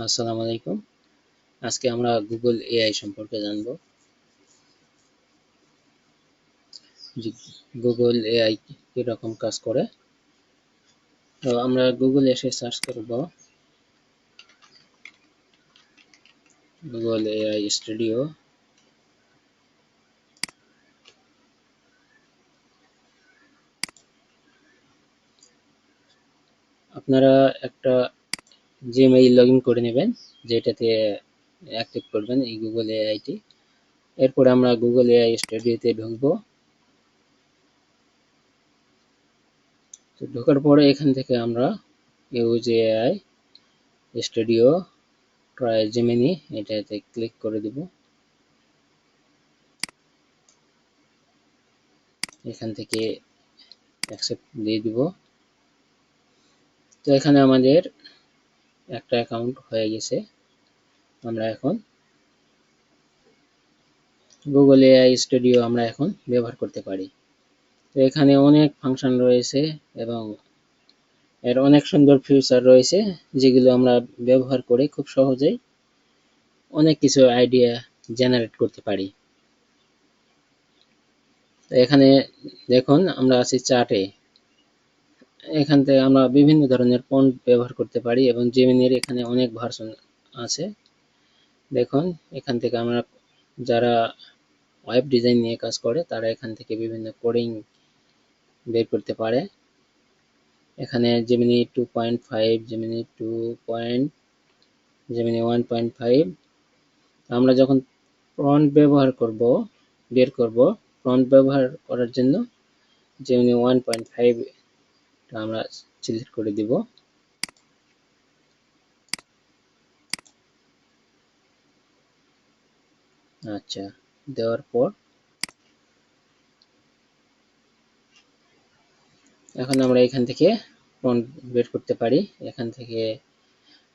আসসালামু আলাইকুম। আজকে আমরা গুগল এআই সম্পর্কে জানব। যে গুগল এআই কিরকম কাজ করে। তো আমরা গুগলে এসে সার্চ করব গুগল এআই স্টুডিও। আপনারা একটা জিমেইল লগ ইন করে নেবেন, যেটাতে অ্যাক্টিভ করবেন এই গুগল এআইটি। এরপরে আমরা গুগল এআই স্টুডিওতে ঢুকবো। তো ঢোকার পরে এখান থেকে আমরা use AI studio try Gemini এটাতে ক্লিক করে দিব। এখান থেকে অ্যাকসেপ্ট দিয়ে দিব। তো এখানে আমাদের একটা অ্যাকাউন্ট হয়ে গেছে। আমরা এখন গুগল এআই স্টুডিও আমরা এখন ব্যবহার করতে পারি। তো এখানে অনেক ফাংশন রয়েছে এবং এর অনেক সুন্দর ফিচার রয়েছে, যেগুলো আমরা ব্যবহার করে খুব সহজেই অনেক কিছু আইডিয়া জেনারেট করতে পারি। তো এখানে দেখুন আমরা আছি চার্টে। এখান থেকে আমরা বিভিন্ন ধরনের ফন্ট ব্যবহার করতে পারি এবং জেমিনির এখানে অনেক ভার্সন আছে। দেখুন এখান থেকে আমরা যারা ওয়েব ডিজাইন নিয়ে কাজ করে তারা এখান থেকে বিভিন্ন কোডিং বের করতে পারে। এখানে জেমিনি 2.5, জেমিনি 2. জেমিনি 1.5। আমরা যখন প্রম্পট ব্যবহার করব, বের করব, প্রম্পট ব্যবহার করার জন্য জেমিনি 1.5 আমরা সিলেক্ট করে দিব। আচ্ছা, দেওয়ার পর এখন আমরা এখান থেকে প্রম্পট বের করতে পারি। এখান থেকে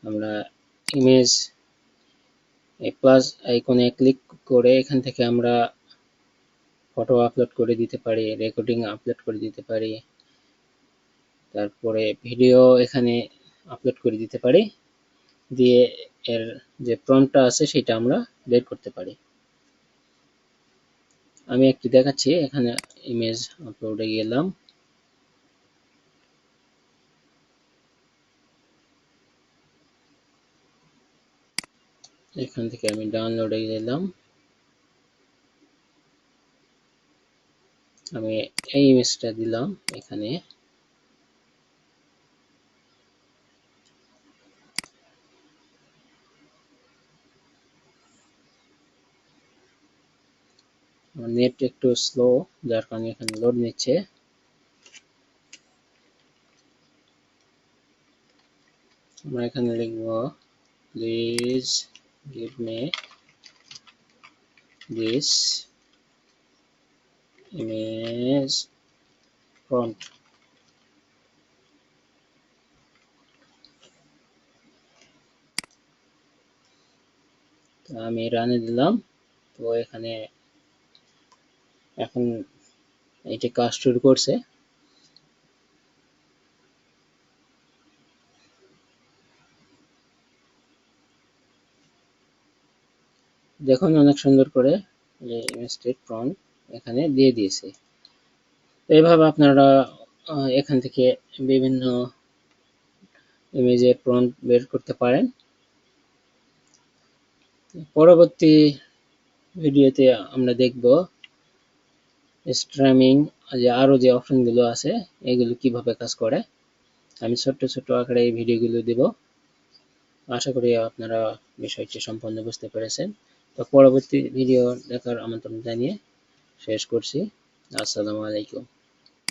আমরা ইমেজ প্লাস আইকনে ক্লিক করে এখান থেকে আমরা ফটো আপলোড করে দিতে পারি, রেকর্ডিং আপলোড করে দিতে পারি, তারপরে ভিডিও এখানে আপলোড করে দিতে পারি, দিয়ে এর যে প্রম্পটটা আছে সেটা আমরা বের করতে পারি। আমি একটি দেখাচ্ছি। এখানে ইমেজ আপলোডে গেলাম, এখান থেকে আমি ডাউনলোডে গেলাম, আমি এই ইমেজটা দিলাম এখানে। নেট একটু স্লো, যার কারণে এখানে লোড নিচ্ছে। আমরা এখানে লিখব please give me this image prompt। আমি রানে দিলাম। তো এখানে এখন এটি কাজ শুরু করছে। দেখুন অনেক সুন্দর করে ইমেজটির প্রম্পট এখানে দিয়ে দিয়েছে। এইভাবে আপনারা এখান থেকে বিভিন্ন ইমেজের প্রম্পট বের করতে পারেন। পরবর্তী ভিডিওতে আমরা দেখব স্ট্রিমিং আরো যে অপশনগুলো আছে এগুলো কিভাবে কাজ করে। আমি ছোট্ট ছোট্ট আকারে এই ভিডিওগুলো দেব। আশা করি আপনারা বিষয়টি সম্পূর্ণ বুঝতে পেরেছেন। তো পরবর্তী ভিডিও দেখার আমন্ত্রণ জানিয়ে শেষ করছি। আসসালামু আলাইকুম।